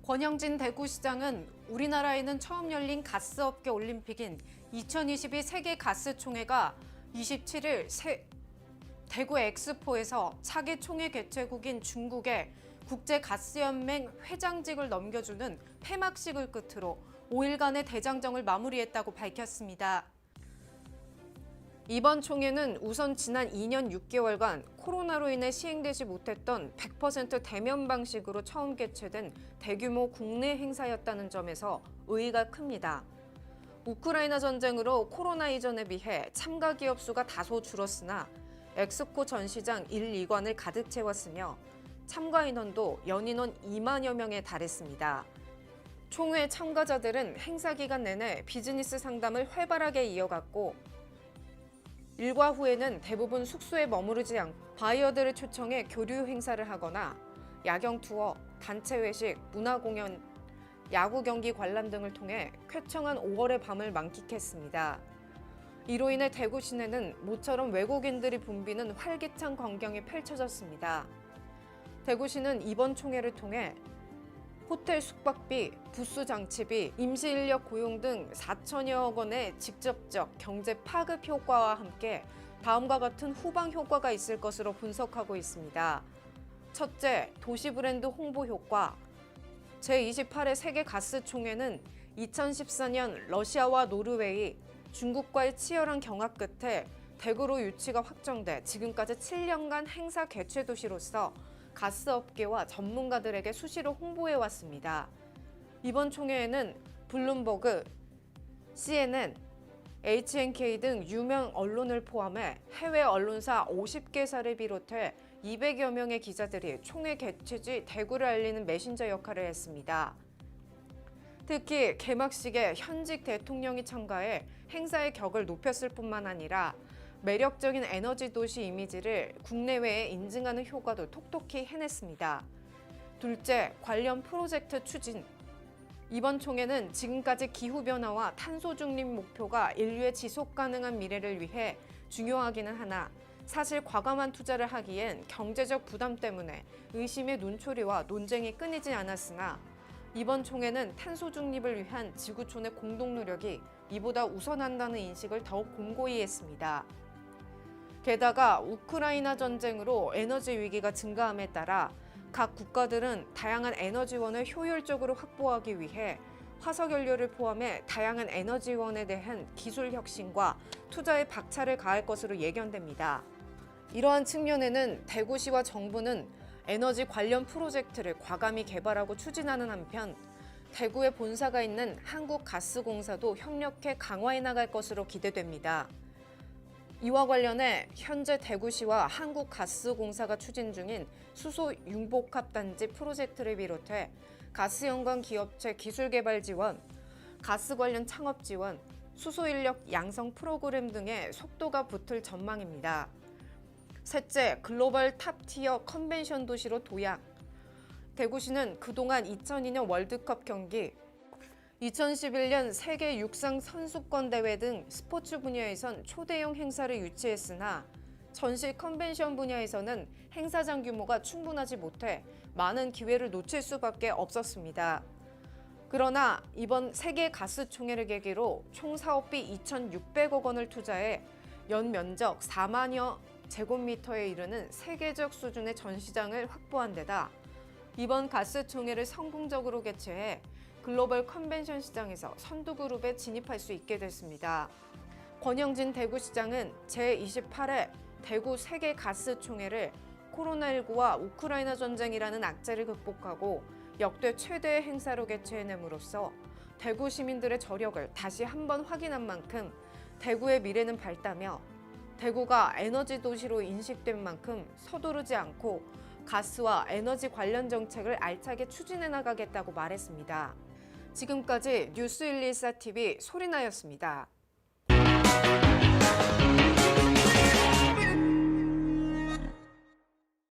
권영진 대구시장은 우리나라에는 처음 열린 가스업계 올림픽인 2022 세계가스총회가 27일 대구 엑스포에서 차기 총회 개최국인 중국의 국제가스연맹 회장직을 넘겨주는 폐막식을 끝으로 5일간의 대장정을 마무리했다고 밝혔습니다. 이번 총회는 우선 지난 2년 6개월간 코로나로 인해 시행되지 못했던 100% 대면 방식으로 처음 개최된 대규모 국내 행사였다는 점에서 의의가 큽니다. 우크라이나 전쟁으로 코로나 이전에 비해 참가 기업 수가 다소 줄었으나 엑스포 전시장 1, 2관을 가득 채웠으며 참가 인원도 연인원 2만여 명에 달했습니다. 총회 참가자들은 행사 기간 내내 비즈니스 상담을 활발하게 이어갔고 일과 후에는 대부분 숙소에 머무르지 않고 바이어들을 초청해 교류 행사를 하거나 야경 투어, 단체 회식, 문화 공연, 야구 경기 관람 등을 통해 쾌청한 5월의 밤을 만끽했습니다. 이로 인해 대구 시내는 모처럼 외국인들이 붐비는 활기찬 광경이 펼쳐졌습니다. 대구시는 이번 총회를 통해 호텔 숙박비, 부스 장치비, 임시 인력 고용 등 4천여억 원의 직접적 경제 파급 효과와 함께 다음과 같은 후방 효과가 있을 것으로 분석하고 있습니다. 첫째, 도시 브랜드 홍보 효과. 제28회 세계가스총회는 2014년 러시아와 노르웨이, 중국과의 치열한 경합 끝에 대구로 유치가 확정돼 지금까지 7년간 행사 개최 도시로서 가스업계와 전문가들에게 수시로 홍보해왔습니다. 이번 총회에는 블룸버그, CNN, HNK 등 유명 언론을 포함해 해외 언론사 50개사를 비롯해 200여 명의 기자들이 총회 개최지 대구를 알리는 메신저 역할을 했습니다. 특히 개막식에 현직 대통령이 참가해 행사의 격을 높였을 뿐만 아니라 매력적인 에너지 도시 이미지를 국내외에 인증하는 효과도 톡톡히 해냈습니다. 둘째, 관련 프로젝트 추진. 이번 총회는 지금까지 기후변화와 탄소 중립 목표가 인류의 지속 가능한 미래를 위해 중요하기는 하나 사실 과감한 투자를 하기엔 경제적 부담 때문에 의심의 눈초리와 논쟁이 끊이지 않았으나 이번 총회는 탄소 중립을 위한 지구촌의 공동 노력이 이보다 우선한다는 인식을 더욱 공고히 했습니다. 게다가 우크라이나 전쟁으로 에너지 위기가 증가함에 따라 각 국가들은 다양한 에너지원을 효율적으로 확보하기 위해 화석연료를 포함해 다양한 에너지원에 대한 기술 혁신과 투자에 박차를 가할 것으로 예견됩니다. 이러한 측면에는 대구시와 정부는 에너지 관련 프로젝트를 과감히 개발하고 추진하는 한편 대구에 본사가 있는 한국가스공사도 협력해 강화해 나갈 것으로 기대됩니다. 이와 관련해 현재 대구시와 한국가스공사가 추진 중인 수소 융복합단지 프로젝트를 비롯해 가스 연관 기업체 기술 개발 지원, 가스 관련 창업 지원, 수소 인력 양성 프로그램 등의 속도가 붙을 전망입니다. 셋째, 글로벌 탑티어 컨벤션 도시로 도약. 대구시는 그동안 2002년 월드컵 경기, 2011년 세계 육상 선수권 대회 등 스포츠 분야에선 초대형 행사를 유치했으나 전시 컨벤션 분야에서는 행사장 규모가 충분하지 못해 많은 기회를 놓칠 수밖에 없었습니다. 그러나 이번 세계 가스총회를 계기로 총 사업비 2,600억 원을 투자해 연 면적 4만여 제곱미터에 이르는 세계적 수준의 전시장을 확보한 데다 이번 가스총회를 성공적으로 개최해 글로벌 컨벤션 시장에서 선두그룹에 진입할 수 있게 됐습니다. 권영진 대구시장은 제28회 대구 세계가스총회를 코로나19와 우크라이나 전쟁이라는 악재를 극복하고 역대 최대의 행사로 개최해냄으로써 대구 시민들의 저력을 다시 한번 확인한 만큼 대구의 미래는 밝다며 대구가 에너지 도시로 인식된 만큼 서두르지 않고 가스와 에너지 관련 정책을 알차게 추진해 나가겠다고 말했습니다. 지금까지 뉴스114TV 소리나였습니다.